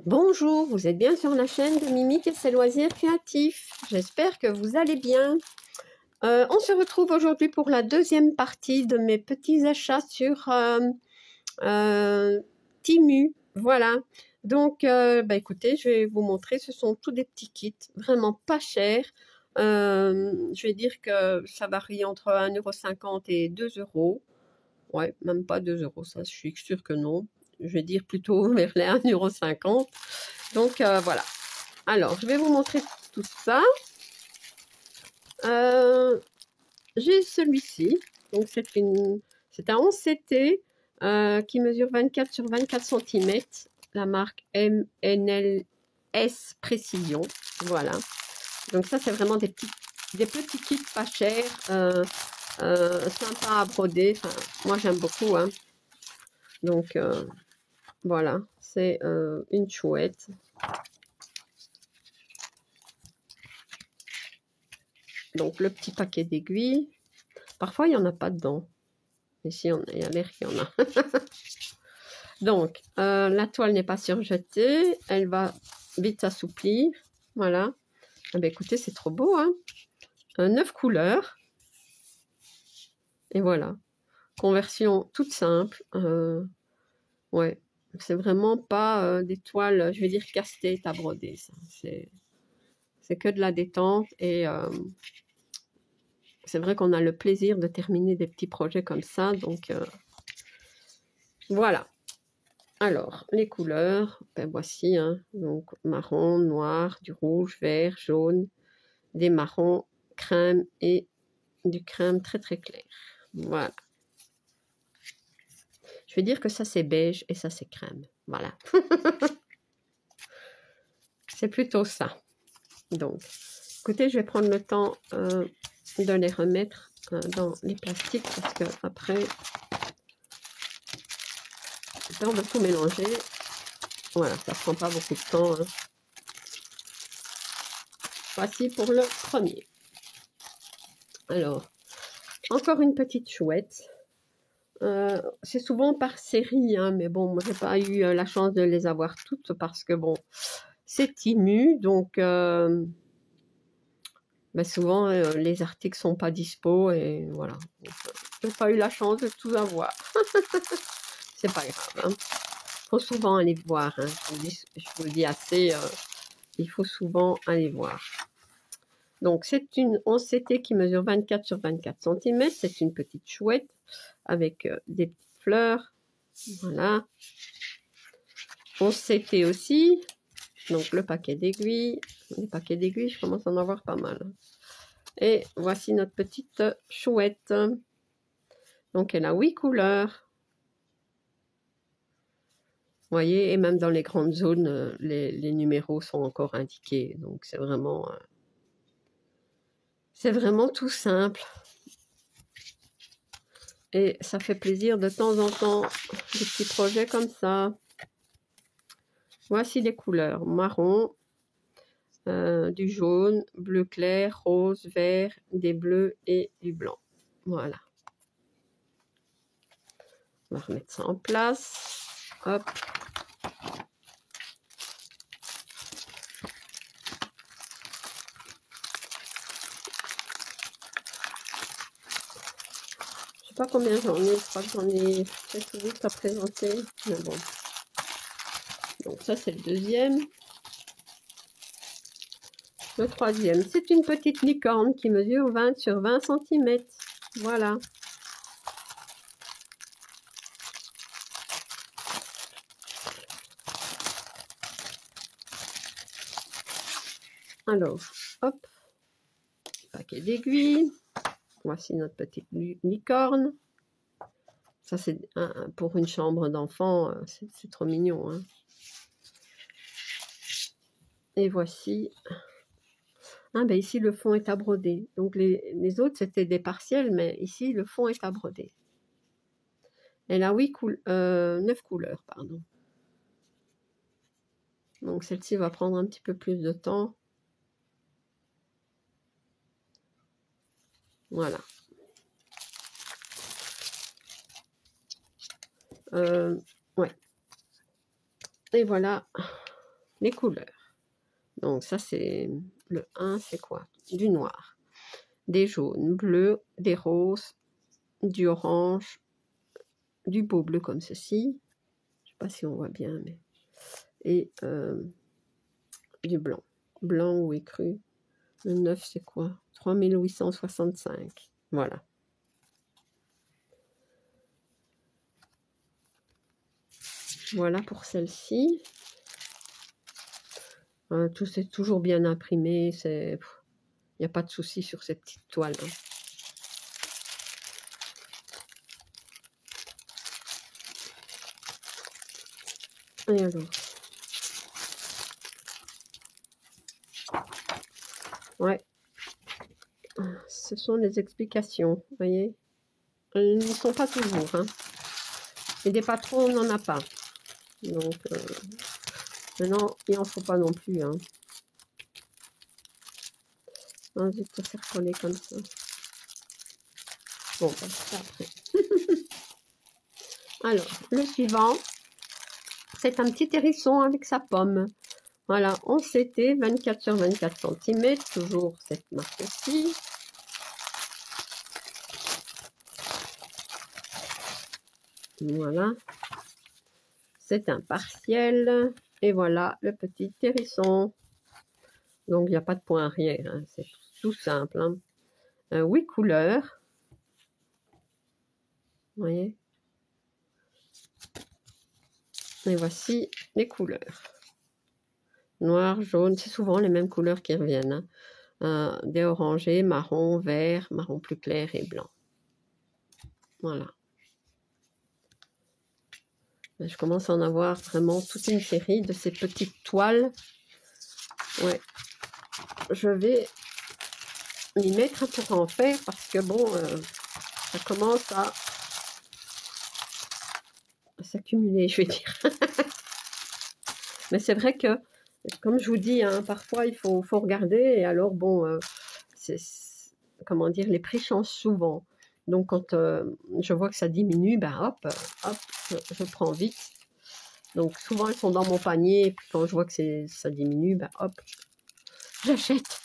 Bonjour, vous êtes bien sur la chaîne de Mimique et ses loisirs créatifs. J'espère que vous allez bien. On se retrouve aujourd'hui pour la deuxième partie de mes petits achats sur Temu. Voilà. Donc, écoutez, je vais vous montrer. Ce sont tous des petits kits, vraiment pas chers. Je vais dire que ça varie entre 1,50 € et 2 €. Ouais, même pas 2 €, ça, je suis sûre que non. Je vais dire plutôt vers les 1,50 €. Donc, voilà. Alors, je vais vous montrer tout ça. J'ai celui-ci. Donc, c'est un 11 CT qui mesure 24 sur 24 cm. La marque MNLS Précision. Voilà. Donc, ça, c'est vraiment des petits kits pas chers. Sympa à broder. Enfin, moi, j'aime beaucoup. Hein. Donc, voilà. C'est une chouette. Donc, le petit paquet d'aiguilles. Parfois, il n'y en a pas dedans. Ici, il y a l'air qu'il y en a. Donc, la toile n'est pas surjetée. Elle va vite s'assouplir. Voilà. Ah ben, écoutez, c'est trop beau. Hein, 9 couleurs. Et voilà. Conversion toute simple. Ouais. C'est vraiment pas des toiles, je vais dire, casse-tête à broder. C'est que de la détente. Et c'est vrai qu'on a le plaisir de terminer des petits projets comme ça. Donc, voilà. Alors, les couleurs, ben voici, hein, donc marron, noir, du rouge, vert, jaune, des marrons, crème et du crème très très clair. Voilà. Je vais dire que ça c'est beige et ça c'est crème. Voilà. C'est plutôt ça. Donc, écoutez, je vais prendre le temps de les remettre dans les plastiques parce que après, j'ai peur de tout mélanger. Voilà, ça prend pas beaucoup de temps. Hein. Voici pour le premier. Alors, encore une petite chouette. C'est souvent par série, hein, mais bon, moi j'ai pas eu la chance de les avoir toutes parce que bon, c'est Temu, donc souvent les articles sont pas dispo et voilà. J'ai pas eu la chance de tout avoir. C'est pas grave. Hein. Faut souvent aller voir. Hein. Je vous le dis assez. Il faut souvent aller voir. Donc c'est une 11 CT qui mesure 24 sur 24 cm. C'est une petite chouette avec des petites fleurs. Voilà. 11 CT aussi. Donc le paquet d'aiguilles. Les paquets d'aiguilles, je commence à en avoir pas mal. Et voici notre petite chouette. Donc elle a 8 couleurs. Vous voyez, et même dans les grandes zones, les numéros sont encore indiqués. Donc c'est vraiment tout simple. Et ça fait plaisir de temps en temps, des petits projets comme ça. Voici les couleurs. Marron, du jaune, bleu clair, rose, vert, des bleus et du blanc. Voilà. On va remettre ça en place. Hop. Je sais pas combien j'en ai. Je crois que j'en ai peut-être 8 à présenter. Mais bon. Donc ça, c'est le deuxième. Le troisième, c'est une petite licorne qui mesure 20 sur 20 cm. Voilà. Alors, hop, paquet d'aiguilles. Voici notre petite licorne. Ça, c'est pour une chambre d'enfant. C'est trop mignon. Hein. Et voici. Ah, ben ici, le fond est à broder. Donc, les autres, c'était des partiels, mais ici, le fond est à broder. Elle a 9 couleurs, pardon. Donc, celle-ci va prendre un petit peu plus de temps. Voilà. Ouais. Et voilà les couleurs. Donc ça c'est le 1, c'est quoi? Du noir, des jaunes, bleus, des roses, du orange, du beau bleu comme ceci. Je sais pas si on voit bien, mais et du blanc. Blanc ou écru. Le 9 c'est quoi? 3865. Voilà. Voilà pour celle-ci. Tout c'est toujours bien imprimé. Il n'y a pas de souci sur ces petites toiles. Hein. Et alors? Ouais. Ce sont les explications, vous voyez. Elles ne sont pas toujours. Hein. Et des patrons, on n'en a pas. Donc, maintenant, il n'en faut pas non plus. Hein. Zut, ça s'est recollé comme ça. Bon, bah, ça après. Alors, le suivant, c'est un petit hérisson avec sa pomme. Voilà, on s'était 24 sur 24 cm, toujours cette marque-ci. Voilà, c'est un partiel. Et voilà le petit hérisson. Donc, il n'y a pas de point arrière, hein. C'est tout simple. Hein. 8 couleurs. Vous voyez? Et voici les couleurs. Noir, jaune, c'est souvent les mêmes couleurs qui reviennent. Hein. Des orangés, marron, vert, marron plus clair et blanc. Voilà. Je commence à en avoir vraiment toute une série de ces petites toiles. Ouais. Je vais m'y mettre pour en faire parce que bon, ça commence à s'accumuler, je vais dire. Mais c'est vrai que, comme je vous dis, hein, parfois il faut regarder et alors bon, comment dire, les prix changent souvent. Donc quand je vois que ça diminue, ben hop, je prends vite. Donc souvent elles sont dans mon panier et puis quand je vois que ça diminue, ben hop, j'achète.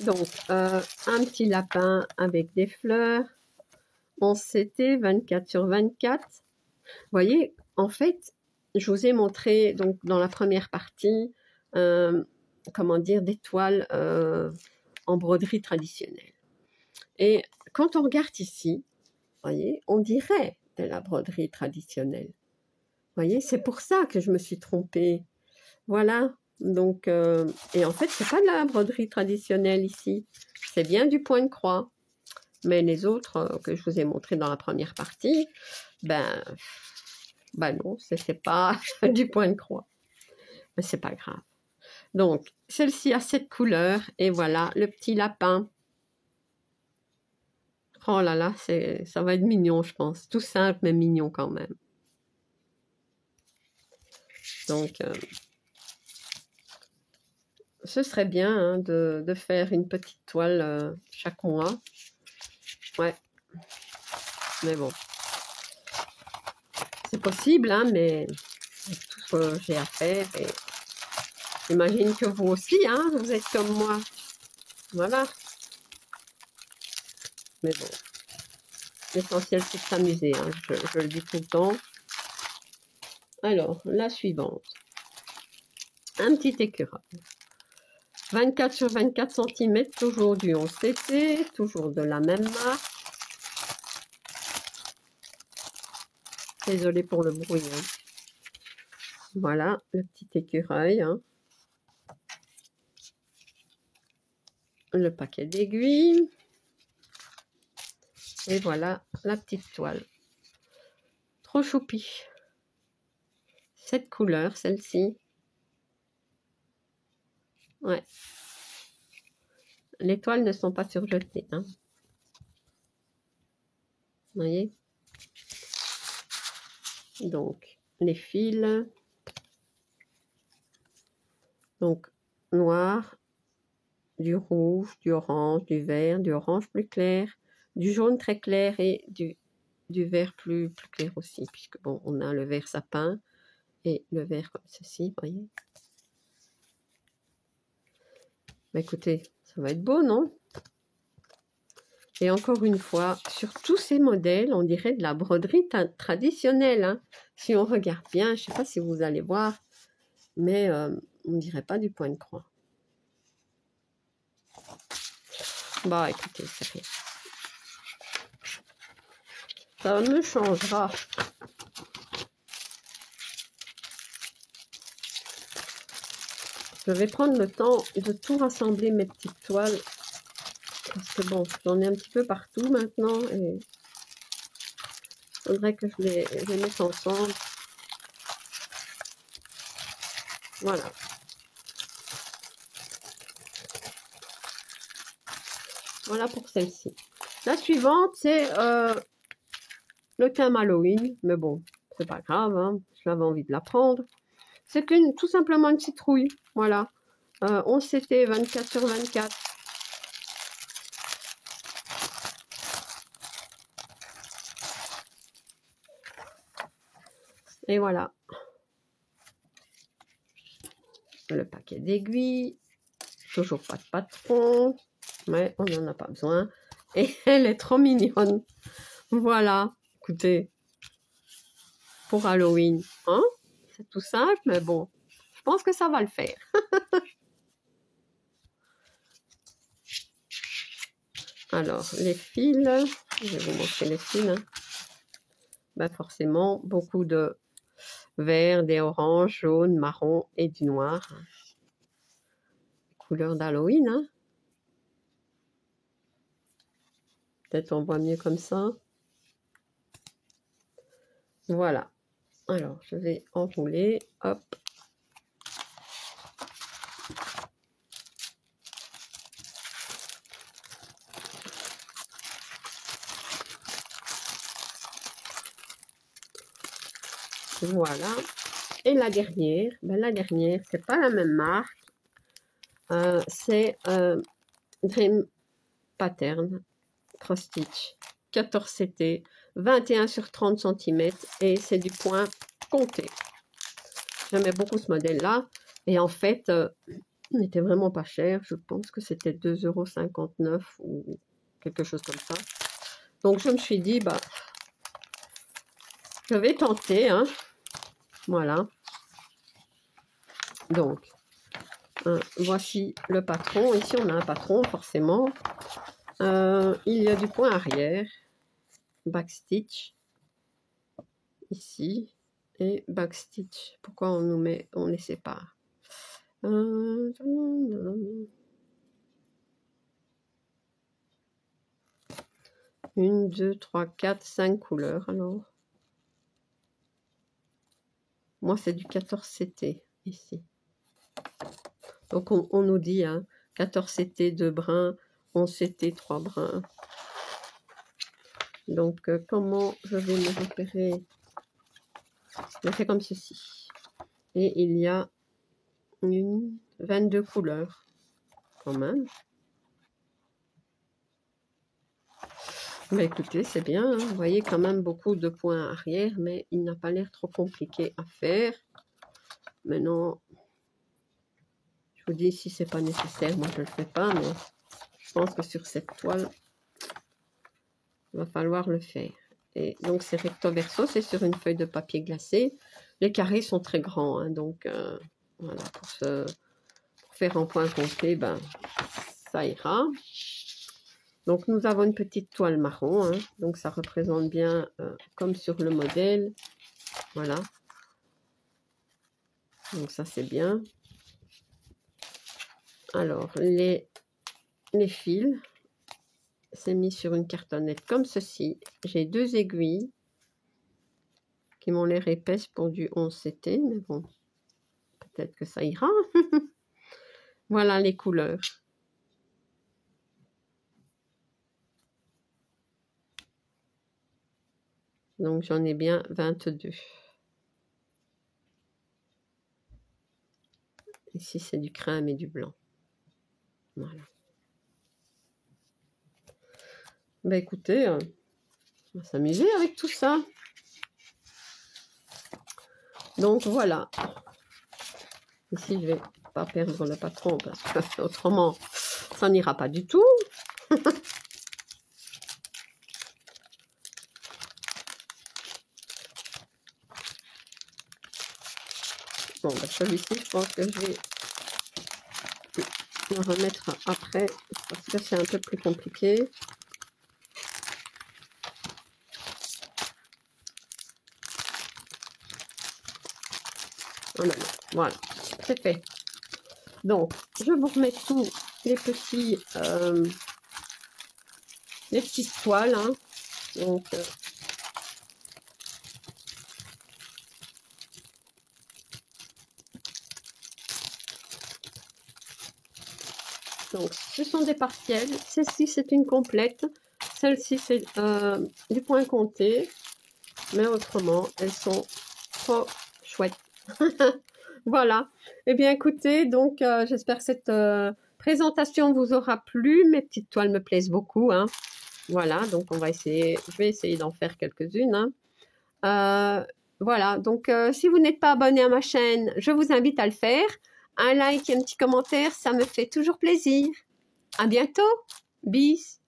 Donc un petit lapin avec des fleurs. On s'était 24 sur 24. Vous voyez, en fait, je vous ai montré donc dans la première partie, comment dire, des toiles en broderie traditionnelle. Et quand on regarde ici, voyez, on dirait de la broderie traditionnelle. Vous voyez, c'est pour ça que je me suis trompée. Voilà. Donc, et en fait, c'est pas de la broderie traditionnelle ici. C'est bien du point de croix. Mais les autres que je vous ai montrés dans la première partie, ben non, c'est pas du point de croix. Mais c'est pas grave. Donc, celle-ci a cette couleur. Et voilà, le petit lapin. Oh là là, ça va être mignon, je pense. Tout simple, mais mignon quand même. Donc, ce serait bien hein, de faire une petite toile chaque mois. Ouais. Mais bon. C'est possible, hein, mais c'est tout ce que j'ai à faire. Et j'imagine que vous aussi, hein, vous êtes comme moi. Voilà. Mais bon. L'essentiel, c'est de s'amuser. Hein, je le dis tout le temps. Alors, la suivante. Un petit écureuil. 24 sur 24 cm, toujours du 11 CC, toujours de la même marque. Désolée pour le bruit. Hein. Voilà, le petit écureuil. Hein. Le paquet d'aiguilles. Et voilà la petite toile. Trop choupi. Cette couleur, celle-ci. Ouais. Les toiles ne sont pas surjetées. Hein. Vous voyez? Donc, les fils. Donc, noir, du rouge, du orange plus clair, du jaune très clair et du du vert plus clair aussi, puisque bon, on a le vert sapin et le vert comme ceci, voyez. Bah, écoutez, ça va être beau, non? Et encore une fois, sur tous ces modèles, on dirait de la broderie traditionnelle. Hein. Si on regarde bien, je ne sais pas si vous allez voir, mais on ne dirait pas du point de croix. Bah écoutez, c'est rien. Ça me changera. Je vais prendre le temps de tout rassembler mes petites toiles. Parce que bon, j'en ai un petit peu partout maintenant. Et il faudrait que je les mette ensemble. Voilà. Voilà pour celle-ci. La suivante, c'est le thème Halloween. Mais bon, c'est pas grave. Hein, j'avais envie de la prendre. C'est tout simplement une citrouille. Voilà. 11 CT 24/24. Et voilà. Le paquet d'aiguilles. Toujours pas de patron. Mais on n'en a pas besoin. Et elle est trop mignonne. Voilà. Écoutez. Pour Halloween. Hein? C'est tout simple, mais bon. Je pense que ça va le faire. Alors, les fils. Je vais vous montrer les fils. Hein. Ben forcément, beaucoup de vert, des oranges, jaunes, marron et du noir. Couleur d'Halloween. Hein. Peut-être on voit mieux comme ça. Voilà. Alors, je vais enrouler. Hop. Voilà. Et la dernière, ben la dernière, c'est pas la même marque. C'est Dream Pattern Cross Stitch 14 CT 21 sur 30 cm et c'est du point compté. J'aimais beaucoup ce modèle là et en fait il n'était vraiment pas cher. Je pense que c'était 2,59 € ou quelque chose comme ça. Donc je me suis dit bah je vais tenter hein. Voilà. Donc voici le patron. Ici on a un patron forcément. Il y a du point arrière, backstitch, ici, et backstitch. Pourquoi on les sépare? 1, 2, 3, 4, 5 couleurs alors. Moi c'est du 14 CT ici. Donc on nous dit hein, 14 CT 2 brins, 11 CT 3 brins. Donc comment je vais me repérer? Je fais comme ceci. Et il y a 22 couleurs quand même. Mais écoutez, c'est bien, hein. Vous voyez quand même beaucoup de points arrière, mais il n'a pas l'air trop compliqué à faire. Maintenant, je vous dis si c'est pas nécessaire, moi je le fais pas, mais je pense que sur cette toile, il va falloir le faire. Et donc c'est recto verso, c'est sur une feuille de papier glacé. Les carrés sont très grands, hein, donc voilà, pour faire en point compté, ben ça ira. Donc nous avons une petite toile marron, hein, donc ça représente bien comme sur le modèle, voilà. Donc ça c'est bien. Alors les fils, c'est mis sur une cartonnette comme ceci. J'ai 2 aiguilles qui m'ont l'air épaisses pour du 11 CT, mais bon, peut-être que ça ira. Voilà les couleurs. Donc j'en ai bien 22. Ici c'est du crème et du blanc. Voilà. Ben écoutez, On va s'amuser avec tout ça. Donc voilà. Ici, je vais pas perdre le patron parce que autrement, ça n'ira pas du tout. Bon, ben, celui-ci, je pense que je vais le remettre après parce que c'est un peu plus compliqué. Voilà, c'est fait. Donc, je vous remets tous les petites toiles. Hein. Donc, ce sont des partiels. Celle-ci, c'est une complète. Celle-ci, c'est du point compté. Mais autrement, elles sont trop chouettes. Voilà. Eh bien, écoutez, donc, j'espère que cette présentation vous aura plu. Mes petites toiles me plaisent beaucoup. Hein. Voilà, donc on va essayer. Je vais essayer d'en faire quelques-unes. Hein. Voilà, donc si vous n'êtes pas abonné à ma chaîne, je vous invite à le faire. Un like et un petit commentaire, ça me fait toujours plaisir. À bientôt. Bis.